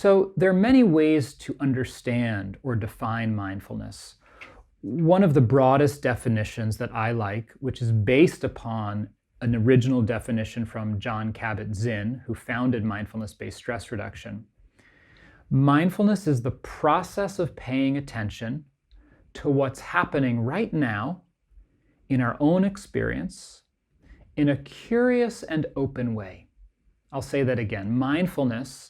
So there are many ways to understand or define mindfulness. One of the broadest definitions that I like, which is based upon an original definition from Jon Kabat-Zinn, who founded mindfulness-based stress reduction. Mindfulness is the process of paying attention to what's happening right now in our own experience in a curious and open way. I'll say that again. Mindfulness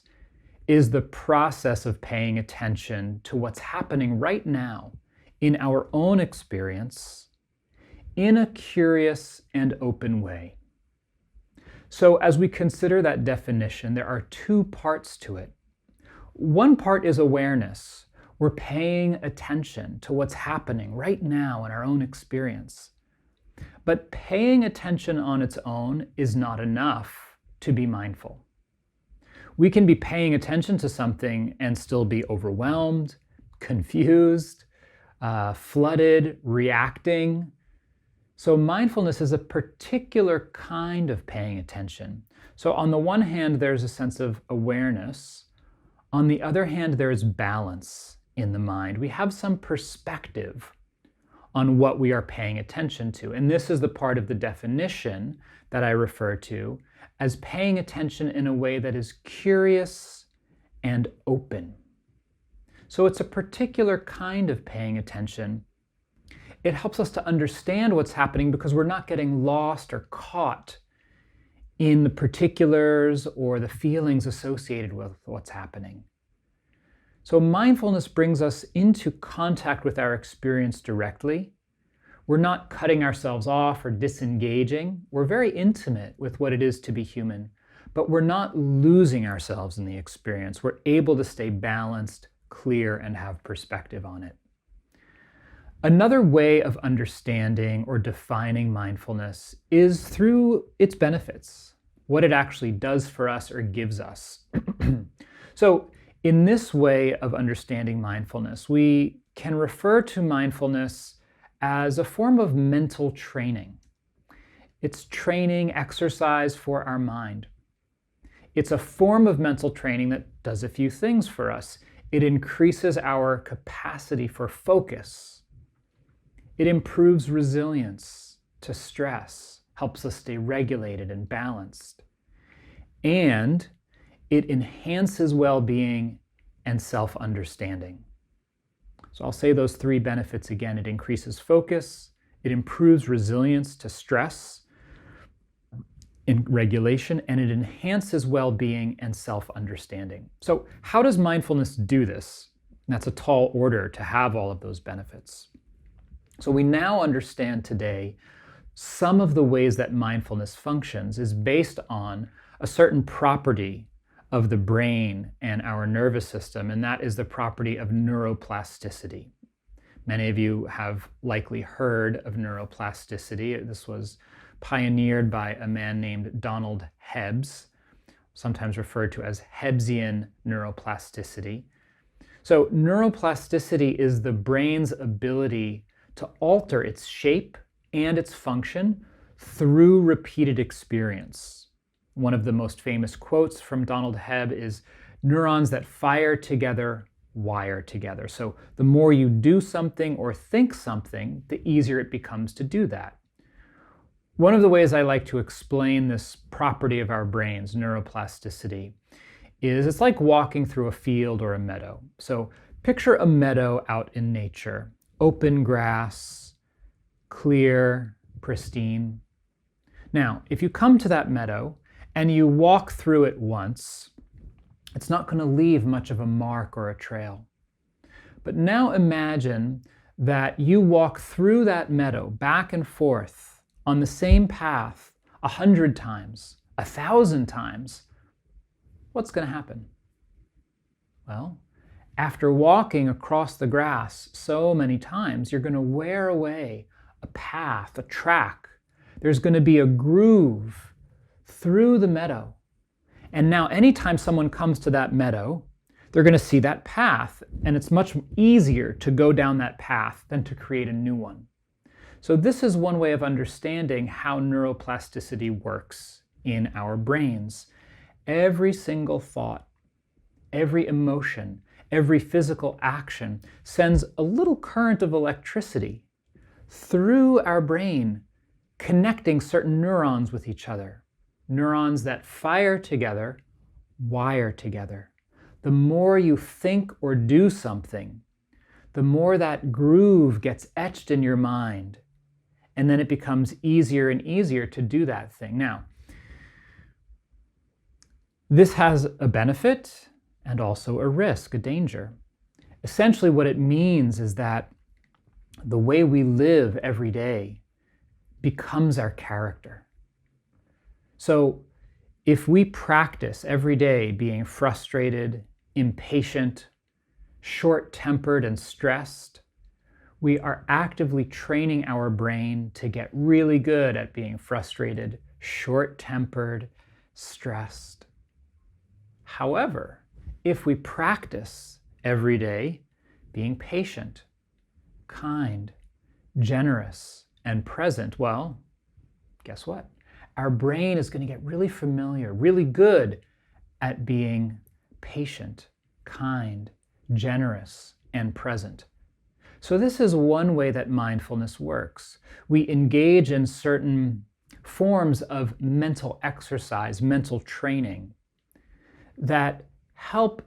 is the process of paying attention to what's happening right now in our own experience in a curious and open way. So as we consider that definition, there are two parts to it. One part is awareness. We're paying attention to what's happening right now in our own experience. But paying attention on its own is not enough to be mindful. We can be paying attention to something and still be overwhelmed, confused, flooded, reacting. So mindfulness is a particular kind of paying attention. So on the one hand, there's a sense of awareness. On the other hand, there's balance in the mind. We have some perspective on what we are paying attention to. And this is the part of the definition that I refer to as paying attention in a way that is curious and open. So it's a particular kind of paying attention. It helps us to understand what's happening because we're not getting lost or caught in the particulars or the feelings associated with what's happening. So mindfulness brings us into contact with our experience directly. We're not cutting ourselves off or disengaging. We're very intimate with what it is to be human, but we're not losing ourselves in the experience. We're able to stay balanced, clear, and have perspective on it. Another way of understanding or defining mindfulness is through its benefits, what it actually does for us or gives us. So in this way of understanding mindfulness, we can refer to mindfulness as a form of mental training. It's training, exercise for our mind. It's a form of mental training that does a few things for us. It increases our capacity for focus. It improves resilience to stress, helps us stay regulated and balanced. And it enhances well-being and self-understanding. So I'll say those three benefits again. It increases focus, it improves resilience to stress in regulation, and it enhances well-being and self-understanding. So how does mindfulness do this? That's a tall order to have all of those benefits. So we now understand today some of the ways that mindfulness functions is based on a certain property of the brain and our nervous system, and that is the property of neuroplasticity. Many of you have likely heard of neuroplasticity. This was pioneered by a man named Donald Hebb, sometimes referred to as Hebbsian neuroplasticity. So neuroplasticity is the brain's ability to alter its shape and its function through repeated experience. One of the most famous quotes from Donald Hebb is, "Neurons that fire together wire together." So the more you do something or think something, the easier it becomes to do that. One of the ways I like to explain this property of our brains, neuroplasticity, is it's like walking through a field or a meadow. So picture a meadow out in nature, open grass, clear, pristine. Now, if you come to that meadow and you walk through it once, it's not going to leave much of a mark or a trail. But now imagine that you walk through that meadow back and forth on the same path 100 times, 1,000 times. What's going to happen? Well, after walking across the grass so many times, you're going to wear away a path, a track. There's going to be a groove through the meadow. And now anytime someone comes to that meadow, they're going to see that path, and it's much easier to go down that path than to create a new one. So this is one way of understanding how neuroplasticity works in our brains. Every single thought, every emotion, every physical action sends a little current of electricity through our brain, connecting certain neurons with each other. Neurons that fire together, wire together. The more you think or do something, the more that groove gets etched in your mind, and then it becomes easier and easier to do that thing. Now, this has a benefit and also a risk, a danger. Essentially, what it means is that the way we live every day becomes our character. So, if we practice every day being frustrated, impatient, short-tempered, and stressed, we are actively training our brain to get really good at being frustrated, short-tempered, stressed. However, if we practice every day being patient, kind, generous, and present, well, guess what? Our brain is going to get really familiar, really good at being patient, kind, generous, and present. So this is one way that mindfulness works. We engage in certain forms of mental exercise, mental training, that help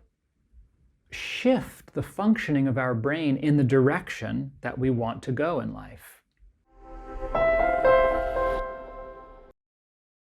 shift the functioning of our brain in the direction that we want to go in life.